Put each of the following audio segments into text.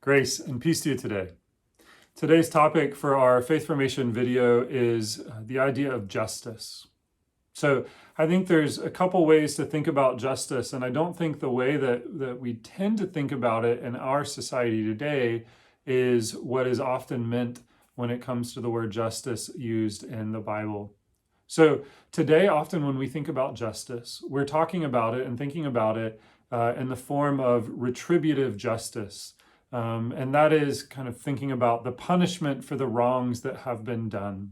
Grace and peace to you today. Today's topic for our faith formation video is the idea of justice. So I think there's a couple ways to think about justice, and I don't think the way that we tend to think about it in our society today is what is often meant when it comes to the word justice used in the Bible. So today, often when we think about justice, we're talking about it and thinking about it in the form of retributive justice. And that is kind of thinking about the punishment for the wrongs that have been done.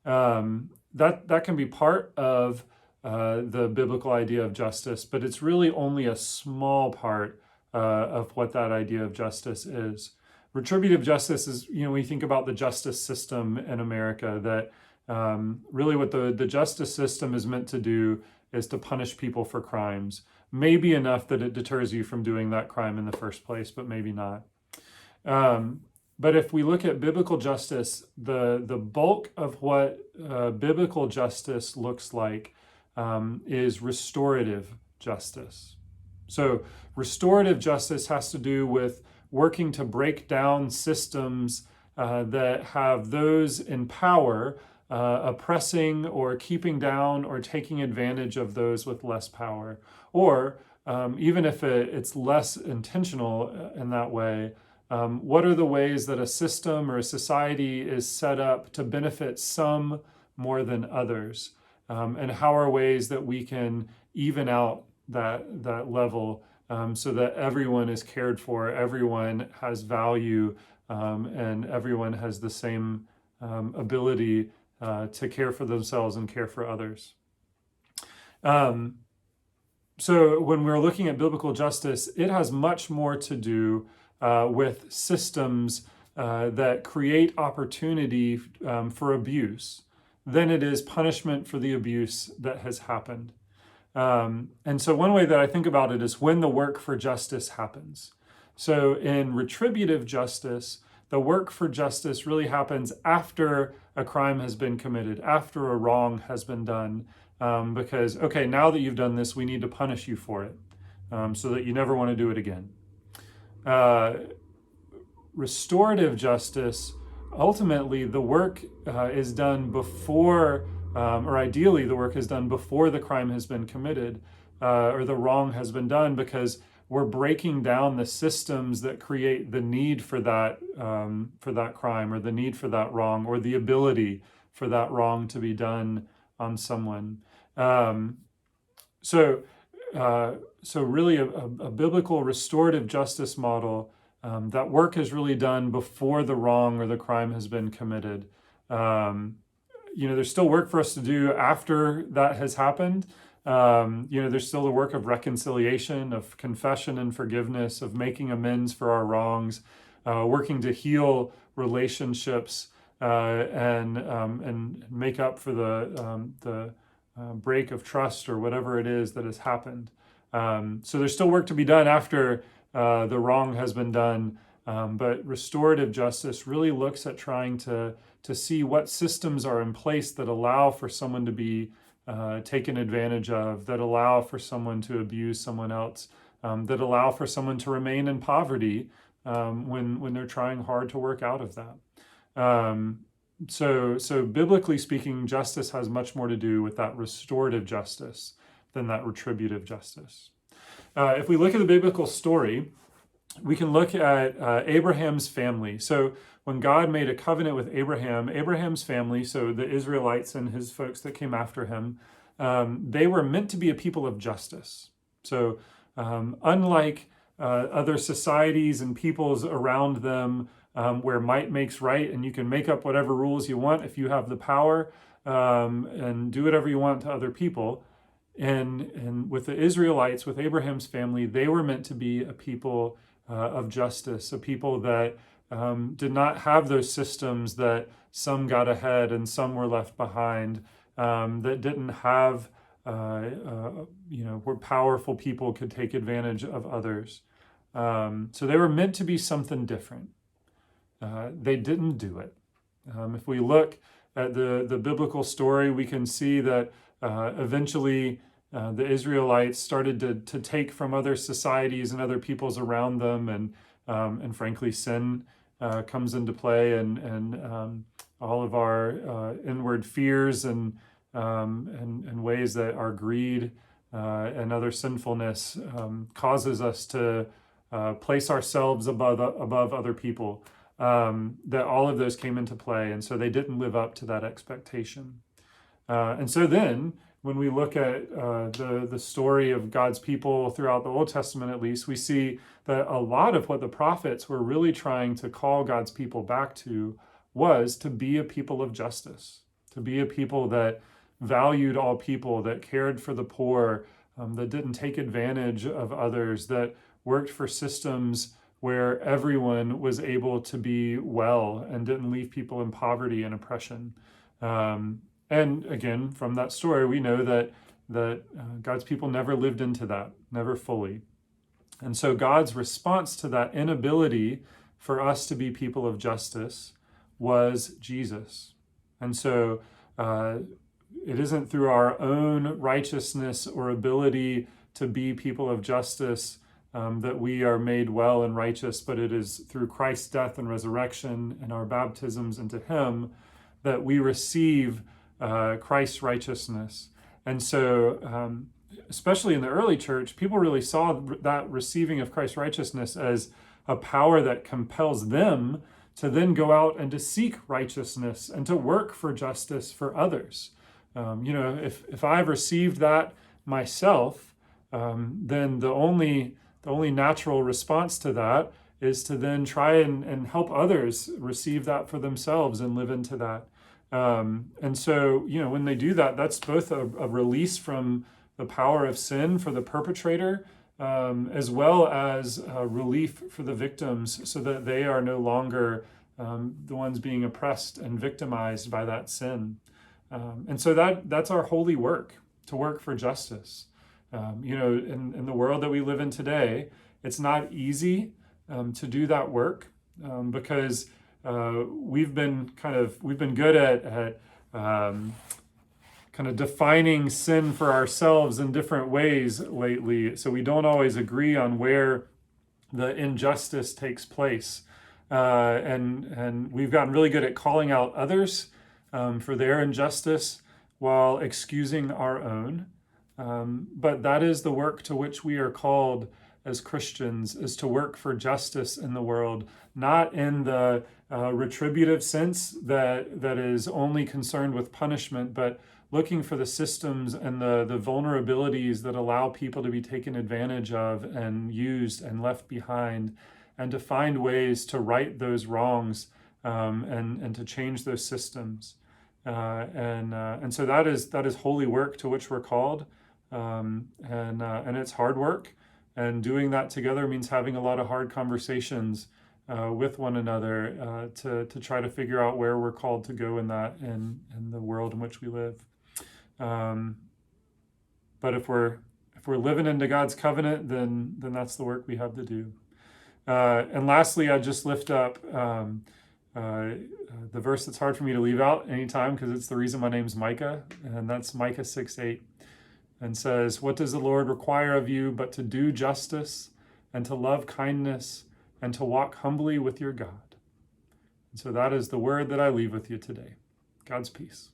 That can be part of the biblical idea of justice, but it's really only a small part of what that idea of justice is. Retributive justice is, when you think about the justice system in America, that really what the justice system is meant to do is to punish people for crimes. Maybe enough that it deters you from doing that crime in the first place, but maybe not. But if we look at biblical justice, the bulk of what biblical justice looks like is restorative justice. So restorative justice has to do with working to break down systems that have those in power oppressing or keeping down or taking advantage of those with less power. Or even if it's less intentional in that way, what are the ways that a system or a society is set up to benefit some more than others? And how are ways that we can even out that level so that everyone is cared for, everyone has value, and everyone has the same ability to care for themselves and care for others. So when we're looking at biblical justice, it has much more to do with systems that create opportunity for abuse than it is punishment for the abuse that has happened. And so one way that I think about it is when the work for justice happens. So in retributive justice, the work for justice really happens after a crime has been committed, after a wrong has been done, because, okay, now that you've done this, we need to punish you for it so that you never want to do it again. Restorative justice, ultimately the work is done before, or ideally the work is done before the crime has been committed or the wrong has been done, because we're breaking down the systems that create the need for that crime or the need for that wrong or the ability for that wrong to be done on someone. So really a biblical restorative justice model, that work is really done before the wrong or the crime has been committed. There's still work for us to do after that has happened. There's still the work of reconciliation, of confession and forgiveness, of making amends for our wrongs, working to heal relationships and make up for the break of trust or whatever it is that has happened. So there's still work to be done after the wrong has been done, but restorative justice really looks at trying to see what systems are in place that allow for someone to be taken advantage of, that allow for someone to abuse someone else, that allow for someone to remain in poverty when they're trying hard to work out of that. So biblically speaking, justice has much more to do with that restorative justice than that retributive justice. If we look at the biblical story, we can look at Abraham's family. So when God made a covenant with Abraham's family, so the Israelites and his folks that came after him, they were meant to be a people of justice. So unlike other societies and peoples around them, where might makes right and you can make up whatever rules you want if you have the power and do whatever you want to other people, and with the Israelites, with Abraham's family, they were meant to be a people of justice, a people that did not have those systems that some got ahead and some were left behind, that didn't have, where powerful people could take advantage of others. So they were meant to be something different. They didn't do it. If we look at the biblical story, we can see that eventually the Israelites started to take from other societies and other peoples around them, and frankly, sin comes into play, and all of our inward fears and ways that our greed and other sinfulness causes us to place ourselves above other people. That all of those came into play, and so they didn't live up to that expectation. And so then, when we look at the story of God's people throughout the Old Testament, at least, we see that a lot of what the prophets were really trying to call God's people back to was to be a people of justice, to be a people that valued all people, that cared for the poor, that didn't take advantage of others, that worked for systems where everyone was able to be well and didn't leave people in poverty and oppression. And again, from that story, we know that God's people never lived into that, never fully. And so God's response to that inability for us to be people of justice was Jesus. And so it isn't through our own righteousness or ability to be people of justice that we are made well and righteous, but it is through Christ's death and resurrection and our baptisms into him that we receive Christ's righteousness. And so, especially in the early church, people really saw that receiving of Christ's righteousness as a power that compels them to then go out and to seek righteousness and to work for justice for others. If I've received that myself, then the only natural response to that is to then try and help others receive that for themselves and live into that. And so, when they do that, that's both a release from the power of sin for the perpetrator, as well as relief for the victims, so that they are no longer the ones being oppressed and victimized by that sin. And so that's our holy work, to work for justice. In the world that we live in today, it's not easy to do that work because we've been good at kind of defining sin for ourselves in different ways lately. So we don't always agree on where the injustice takes place. And we've gotten really good at calling out others for their injustice while excusing our own. But that is the work to which we are called as Christians, is to work for justice in the world, not in the retributive sense that is only concerned with punishment, but looking for the systems and the vulnerabilities that allow people to be taken advantage of and used and left behind, and to find ways to right those wrongs and to change those systems. And so that is holy work to which we're called, and it's hard work. And doing that together means having a lot of hard conversations with one another to try to figure out where we're called to go in that in the world in which we live. But if we're living into God's covenant, then that's the work we have to do. And lastly, I just lift up the verse that's hard for me to leave out anytime, because it's the reason my name's Micah, and that's Micah 6:8. And says, "What does the Lord require of you but to do justice and to love kindness and to walk humbly with your God?" And so that is the word that I leave with you today. God's peace.